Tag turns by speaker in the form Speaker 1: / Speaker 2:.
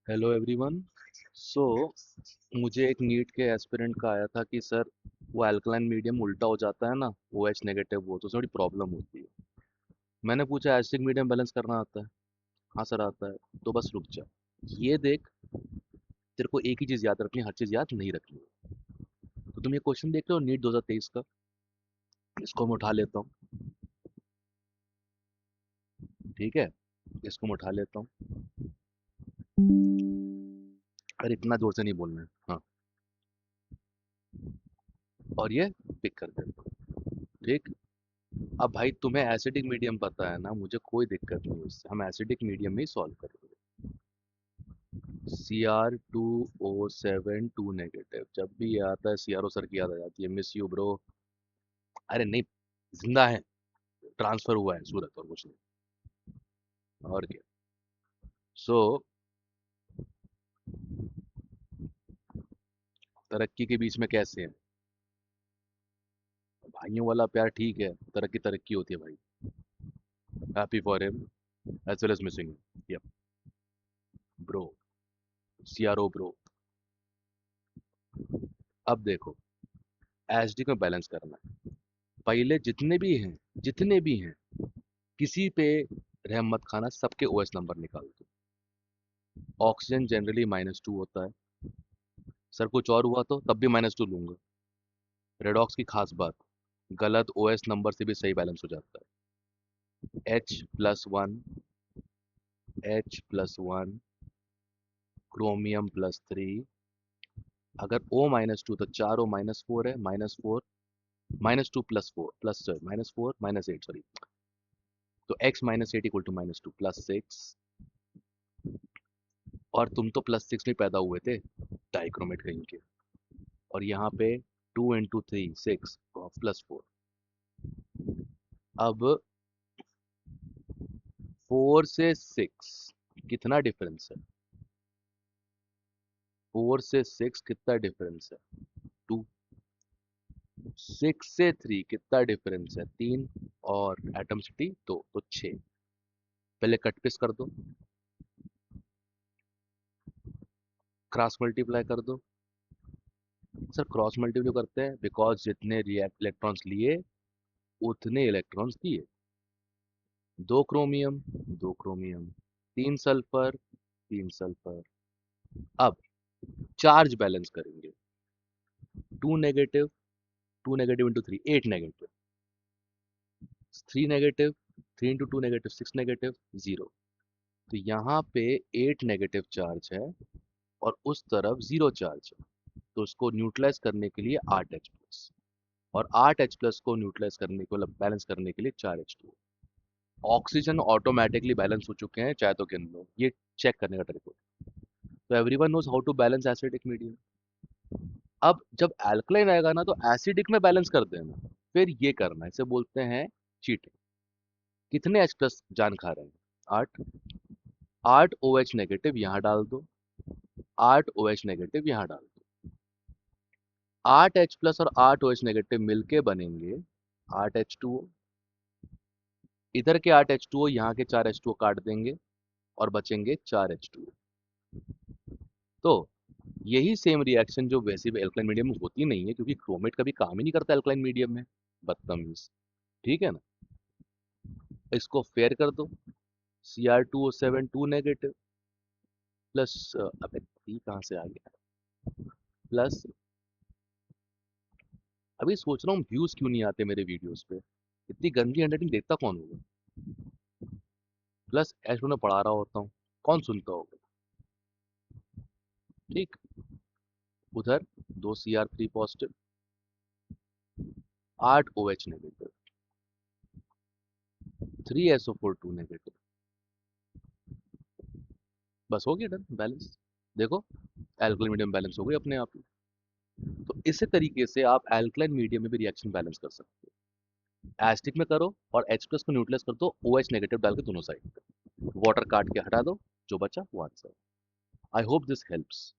Speaker 1: Hello everyone. सो मुझे एक NEET के एस्पिरेंट का आया था कि सर वो अल्कलाइन मीडियम उल्टा हो जाता है ना, ओ एच नेगेटिव, वो तो उसमें बड़ी प्रॉब्लम होती है। मैंने पूछा एसिडिक मीडियम बैलेंस करना आता है? हाँ सर आता है। तो बस रुक जा, ये देख, तेरे को एक ही चीज़ याद रखनी है, हर चीज़ याद नहीं रखनी है। तो तुम ये क्वेश्चन देख रहे हो नीट 2023 का, इसको मैं उठा लेता हूँ। ठीक है, इसको मैं उठा लेता हूँ। अरे इतना जोर से नहीं बोलना है, हाँ। और ये पिक कर देता हूँ। ठीक। अब भाई तुम्हें एसिडिक मीडियम पता है ना, मुझे कोई दिक्कत नहीं है उससे, हम एसिडिक मीडियम में ही सॉल्व करेंगे। Cr2O7 2 नेगेटिव, जब भी ये आता है CRO सर की याद आ जाती है, मिस यू ब्रो। अरे नहीं, जिंदा है, ट्रांसफर हुआ है सूरत, और कुछ नहीं। और क्या। सो तरक्की के बीच में कैसे है? भाइयों वाला प्यार ठीक है, तरक्की तरक्की होती है भाई। Happy for him as well as missing him, yup bro, CRO bro. अब देखो, एचडी में बैलेंस करना है। पहले जितने भी हैं किसी पे रहम मत खाना, सबके ओएस नंबर निकाल दो। ऑक्सीजन जनरली -2 होता है। सर कुछ और हुआ तो तब भी -2 लूंगा। रेडॉक्स की खास बात, गलत ओएस नंबर से भी सही बैलेंस हो जाता है। H+1, H+1, chromium +3। अगर O-2 तो 4O-4 है, -4, -2 +4 प्लस, सॉरी -4 -8, सॉरी। तो X-8 इक्वल टू -2 +6। और तुम तो +6 में पैदा हुए थे, डाइक्रोमेट कहीं के। और यहाँ पे 2 × 3 6 +4। अब 4 से 6 कितना डिफरेंस है? 4 से 6 कितना डिफरेंस है? 2। 6 से 3 कितना डिफरेंस है? 3। और एटम्सिटी 2, तो 6। पहले कट पिस कर दो, क्रॉस मल्टीप्लाई कर दो। सर क्रॉस मल्टीप्लाई करते हैं बिकॉज जितने रिएक्ट इलेक्ट्रॉन्स लिए उतने इलेक्ट्रॉन्स दिए। 2 क्रोमियम, 2 क्रोमियम, 3 सल्फर, 3 सल्फर। अब चार्ज बैलेंस करेंगे। 2 negative, 2 negative × 3 8 negative, 3 negative, 3 × 2 negative 6 negative, 0। तो यहाँ पे 8 नेगेटिव चार्ज है और उस तरफ 0 चार्ज है। तो उसको न्यूट्रलाइज करने के लिए 8H+, और 8H+ को न्यूट्रलाइज करने को, मतलब बैलेंस करने के लिए 4H2। ऑक्सीजन ऑटोमेटिकली बैलेंस हो चुके हैं, चाहे तो गिन लो, ये चेक करने का ट्रिक होता है। तो everyone knows how to balance acidic medium. अब जब एल्कलाइन आएगा ना, तो एसिडिक में बैलेंस कर देना, फिर ये करना, इसे बोलते हैं चीटिंग। कितने H+ जान खा रहे हैं? 8। 8 OH नेगेटिव यहाँ डाल दो, 8 OH नेगेटिव यहाँ डाल दो। 8H+ और 8 OH नेगेटिव मिलके बनेंगे 8H2O। इधर के 8H2O यहाँ के 4H2O काट देंगे और बचेंगे 4H2O। तो यही सेम रिएक्शन जो वैसे भी एल्कलाइन मीडियम में होती नहीं है, क्योंकि क्रोमेट कभी काम ही नहीं करता एल्कलाइन मीडियम में, बदतमीज। ठीक है ना। इसको फेयर कर दो। Cr2O7 2 नेगेटिव प्लस, अबे थ्री कहाँ से आ गया, प्लस। अभी सोच रहा हूँ व्यूज क्यों नहीं आते मेरे वीडियोस पे, इतनी गंदी हैंडराइटिंग देखता कौन होगा। प्लस ऐश में पढ़ा रहा होता हूँ, कौन सुनता होगा। ठीक। उधर 2 Cr3 positive, 8 OH negative, 3SO4 2 negative. बस हो गया, डन बैलेंस। देखो, एल्कलाइन मीडियम बैलेंस हो गई अपने आप ही। तो इसी तरीके से आप एल्कलाइन मीडियम में भी रिएक्शन बैलेंस कर सकते हो। एसिडिक में करो और H+ को न्यूट्रलाइज कर दो, OH नेगेटिव डाल के दोनों साइड पे, वाटर काट के हटा दो, जो बचा वो answer. I hope this helps.